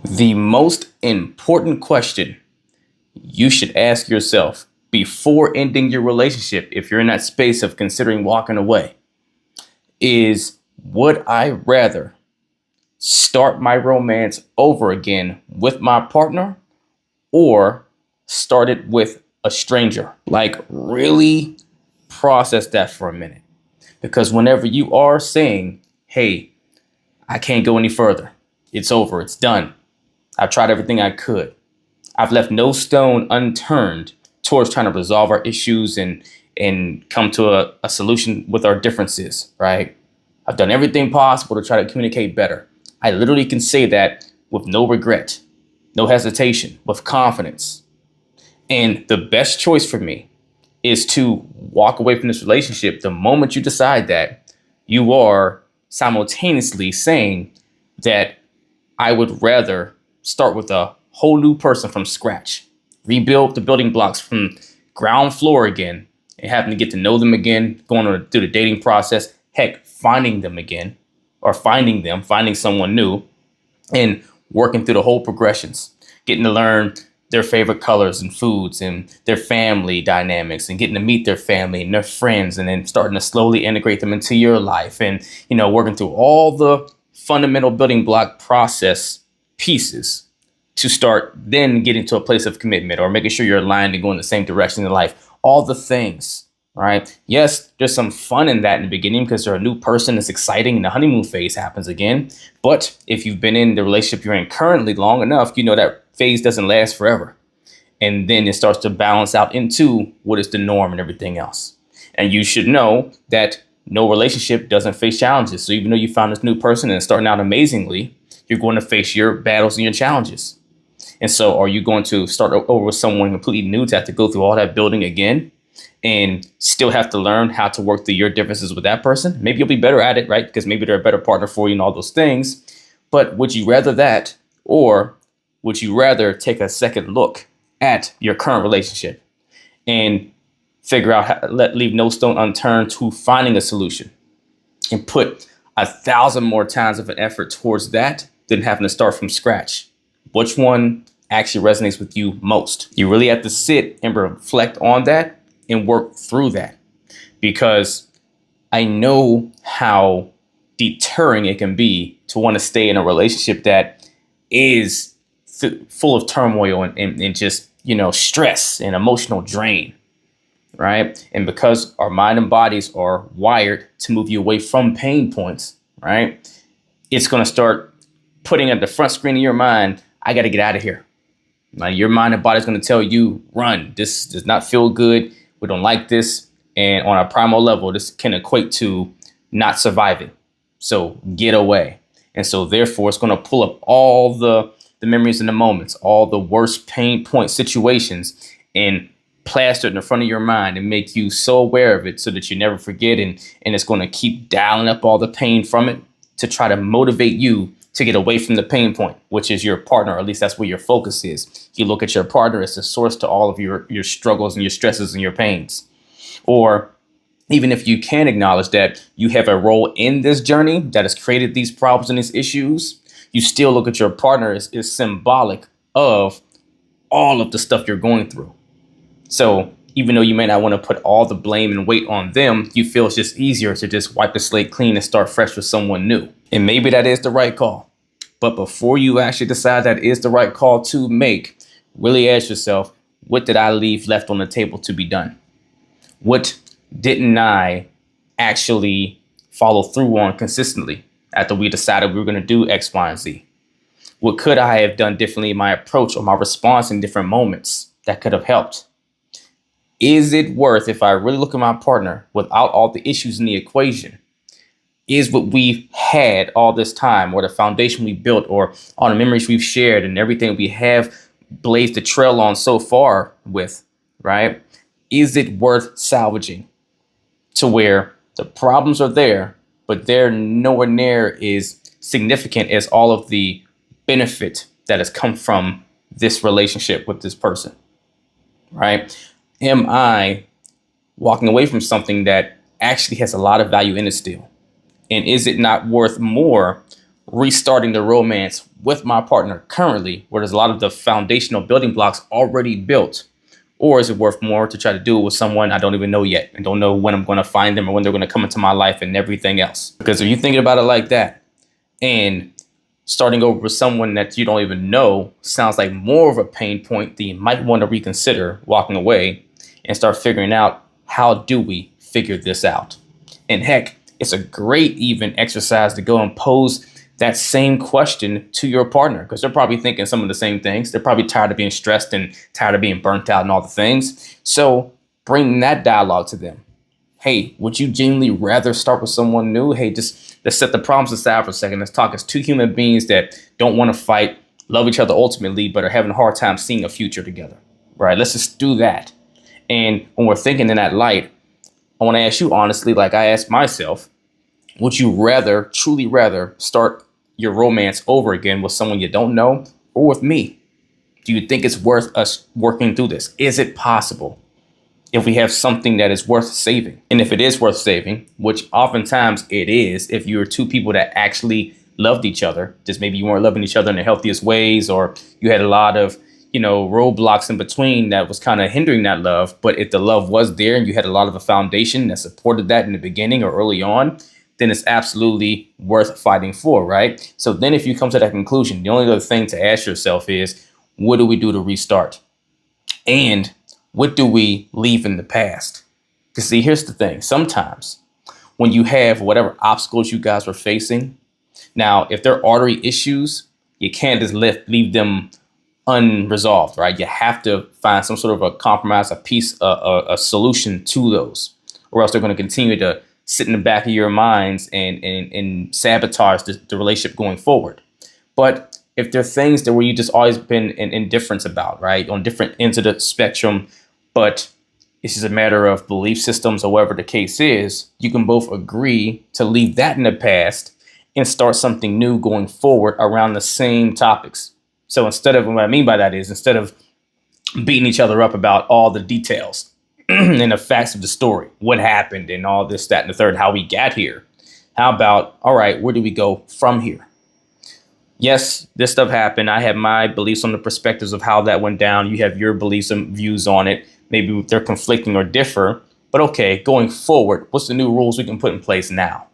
The most important question you should ask yourself before ending your relationship, if you're in that space of considering walking away, is would I rather start my romance over again with my partner or start it with a stranger? Like, really process that for a minute. Because whenever you are saying, hey, I can't go any further, it's over, it's done, I've tried everything I could, I've left no stone unturned towards trying to resolve our issues and come to a solution with our differences, right? I've done everything possible to try to communicate better. I literally can say that with no regret, no hesitation, with confidence. And the best choice for me is to walk away from this relationship the moment you decide that. You are simultaneously saying that I would rather start with a whole new person from scratch, rebuild the building blocks from ground floor again, and having to get to know them again, through the dating process, heck, finding them again, or finding someone new, and working through the whole progressions, getting to learn their favorite colors and foods and their family dynamics and getting to meet their family and their friends and then starting to slowly integrate them into your life and, working through all the fundamental building block process pieces to start then getting to a place of commitment or making sure you're aligned and going the same direction in life. All the things, right? Yes, there's some fun in that in the beginning because they're a new person. It's exciting and the honeymoon phase happens again. But if you've been in the relationship you're in currently long enough, you know that phase doesn't last forever. And then it starts to balance out into what is the norm and everything else. And you should know that no relationship doesn't face challenges. So even though you found this new person and it's starting out amazingly, you're going to face your battles and your challenges. And so are you going to start over with someone completely new to have to go through all that building again and still have to learn how to work through your differences with that person? Maybe you'll be better at it, right? Because maybe they're a better partner for you and all those things. But would you rather that, or would you rather take a second look at your current relationship and figure out how to leave no stone unturned to finding a solution and put 1,000 more times of an effort towards that than having to start from scratch? Which one actually resonates with you most? You really have to sit and reflect on that and work through that, because I know how deterring it can be to want to stay in a relationship that is full of turmoil and just, stress and emotional drain, right? And because our mind and bodies are wired to move you away from pain points, right? It's going to start putting at the front screen of your mind, I got to get out of here. Now, your mind and body is going to tell you, run. This does not feel good. We don't like this. And on a primal level, this can equate to not surviving. So get away. And so therefore, it's going to pull up all the memories and the moments, all the worst pain point situations, and plaster it in the front of your mind and make you so aware of it so that you never forget. And it's going to keep dialing up all the pain from it to try to motivate you to get away from the pain point, which is your partner, or at least that's where your focus is. You look at your partner as the source to all of your struggles and your stresses and your pains. Or even if you can acknowledge that you have a role in this journey that has created these problems and these issues, you still look at your partner as symbolic of all of the stuff you're going through. So even though you may not want to put all the blame and weight on them, you feel it's just easier to just wipe the slate clean and start fresh with someone new. And maybe that is the right call. But before you actually decide that is the right call to make, really ask yourself, what did I leave left on the table to be done? What didn't I actually follow through on consistently after we decided we were going to do X, Y, and Z? What could I have done differently in my approach or my response in different moments that could have helped? Is it worth, if I really look at my partner without all the issues in the equation, is what we've had all this time, or the foundation we built, or all the memories we've shared and everything we have blazed the trail on so far with, right? Is it worth salvaging to where the problems are there, but they're nowhere near as significant as all of the benefit that has come from this relationship with this person, right? Am I walking away from something that actually has a lot of value in it still? And is it not worth more restarting the romance with my partner currently, where there's a lot of the foundational building blocks already built? Or is it worth more to try to do it with someone I don't even know yet and don't know when I'm going to find them or when they're going to come into my life and everything else? Because if you're thinking about it like that, and starting over with someone that you don't even know sounds like more of a pain point, then you might want to reconsider walking away and start figuring out, how do we figure this out? And heck, it's a great even exercise to go and pose that same question to your partner, because they're probably thinking some of the same things. They're probably tired of being stressed and tired of being burnt out and all the things. So bring that dialogue to them. Hey, would you genuinely rather start with someone new? Hey, just let's set the problems aside for a second. Let's talk as two human beings that don't want to fight, love each other ultimately, but are having a hard time seeing a future together. Right? Let's just do that. And when we're thinking in that light, I want to ask you honestly, like I asked myself, would you rather, truly rather, start your romance over again with someone you don't know or with me? Do you think it's worth us working through this? Is it possible? If we have something that is worth saving, and if it is worth saving, which oftentimes it is, if you're two people that actually loved each other, just maybe you weren't loving each other in the healthiest ways, or you had a lot of, roadblocks in between that was kind of hindering that love. But if the love was there and you had a lot of a foundation that supported that in the beginning or early on, then it's absolutely worth fighting for, right? So then if you come to that conclusion, the only other thing to ask yourself is, what do we do to restart? And what do we leave in the past? Because see, here's the thing. Sometimes when you have whatever obstacles you guys were facing, now, if there are artery issues, you can't just leave them unresolved, right? You have to find some sort of a compromise, a solution to those, or else they're going to continue to sit in the back of your minds and sabotage the relationship going forward. But if there are things that where you just always been in indifference about, right, on different ends of the spectrum, but it's just a matter of belief systems or whatever the case is, you can both agree to leave that in the past and start something new going forward around the same topics. So instead of, what I mean by that is, instead of beating each other up about all the details and the facts of the story, what happened and all this, that, and the third, how we got here, how about, all right, where do we go from here? Yes, this stuff happened. I have my beliefs on the perspectives of how that went down. You have your beliefs and views on it. Maybe they're conflicting or differ. But okay, going forward, what's the new rules we can put in place now?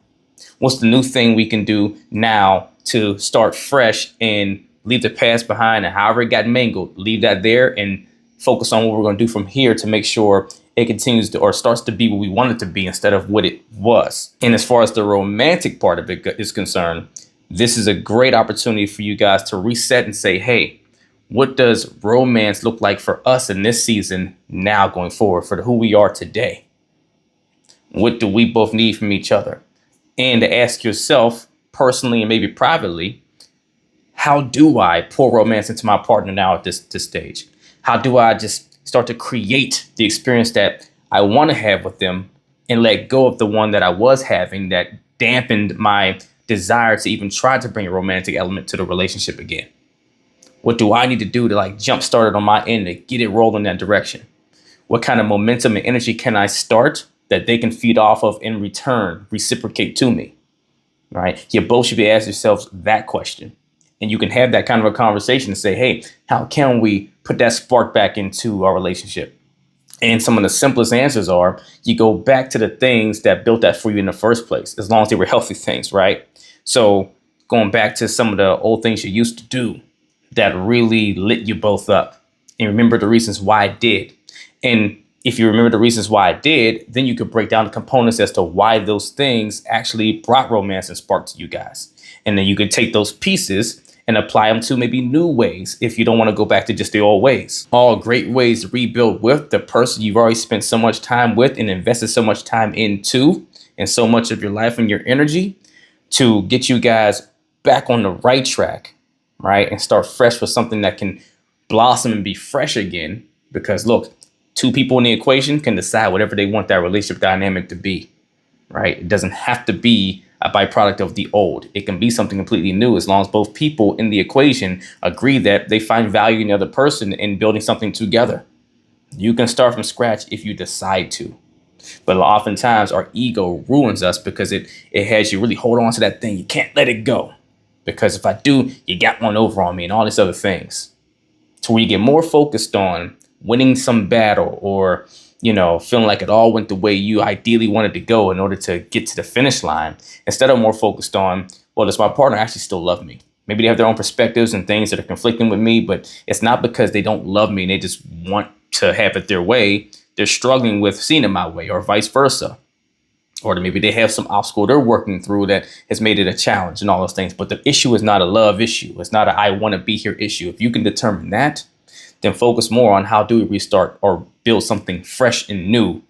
What's the new thing we can do now to start fresh and leave the past behind, and however it got mangled, leave that there and focus on what we're going to do from here to make sure it continues to, or starts to be what we want it to be instead of what it was. And as far as the romantic part of it is concerned, this is a great opportunity for you guys to reset and say, hey, what does romance look like for us in this season now going forward for who we are today? What do we both need from each other? And to ask yourself personally and maybe privately, how do I pour romance into my partner now at this stage? How do I just start to create the experience that I want to have with them and let go of the one that I was having that dampened my desire to even try to bring a romantic element to the relationship again? What do I need to do to jumpstart it on my end to get it rolling in that direction? What kind of momentum and energy can I start that they can feed off of in return, reciprocate to me, right? You both should be asking yourselves that question. And you can have that kind of a conversation and say, hey, how can we put that spark back into our relationship? And some of the simplest answers are, you go back to the things that built that for you in the first place, as long as they were healthy things, right? So going back to some of the old things you used to do that really lit you both up, and remember the reasons why it did. And if you remember the reasons why it did, then you could break down the components as to why those things actually brought romance and spark to you guys. And then you could take those pieces and apply them to maybe new ways if you don't want to go back to just the old ways. All great ways to rebuild with the person you've already spent so much time with and invested so much time into, and so much of your life and your energy to get you guys back on the right track, right? And start fresh with something that can blossom and be fresh again. Because look, two people in the equation can decide whatever they want that relationship dynamic to be, right? It doesn't have to be a byproduct of the old. It can be something completely new, as long as both people in the equation agree that they find value in the other person in building something together. You can start from scratch if you decide to. But oftentimes our ego ruins us because it has you really hold on to that thing. You can't let it go. Because if I do, you got one over on me and all these other things. To where you get more focused on winning some battle or, feeling like it all went the way you ideally wanted to go in order to get to the finish line, instead of more focused on, well, does my partner actually still love me? Maybe they have their own perspectives and things that are conflicting with me, but it's not because they don't love me and they just want to have it their way. They're struggling with seeing it my way, or vice versa. Or maybe they have some obstacle they're working through that has made it a challenge and all those things. But the issue is not a love issue. It's not a I want to be here issue. If you can determine that, then focus more on how do we restart or build something fresh and new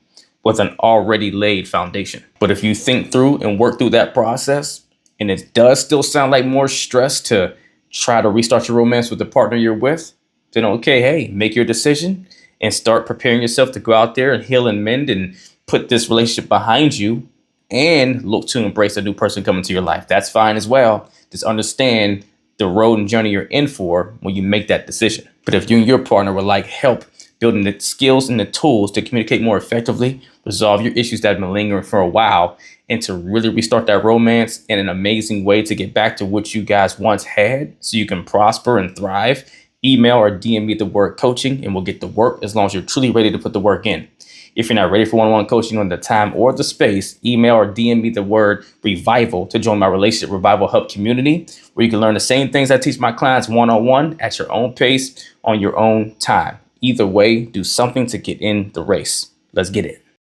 with an already laid foundation. But if you think through and work through that process, and it does still sound like more stress to try to restart your romance with the partner you're with, then okay, hey, make your decision and start preparing yourself to go out there and heal and mend and put this relationship behind you and look to embrace a new person coming to your life. That's fine as well. Just understand the road and journey you're in for when you make that decision. But if you and your partner would like help building the skills and the tools to communicate more effectively, resolve your issues that have been lingering for a while, and to really restart that romance in an amazing way to get back to what you guys once had so you can prosper and thrive, email or DM me the word coaching and we'll get to work as long as you're truly ready to put the work in. If you're not ready for one-on-one coaching on the time or the space, email or DM me the word revival to join my Relationship Revival Hub community, where you can learn the same things I teach my clients one-on-one at your own pace on your own time. Either way, do something to get in the race. Let's get it.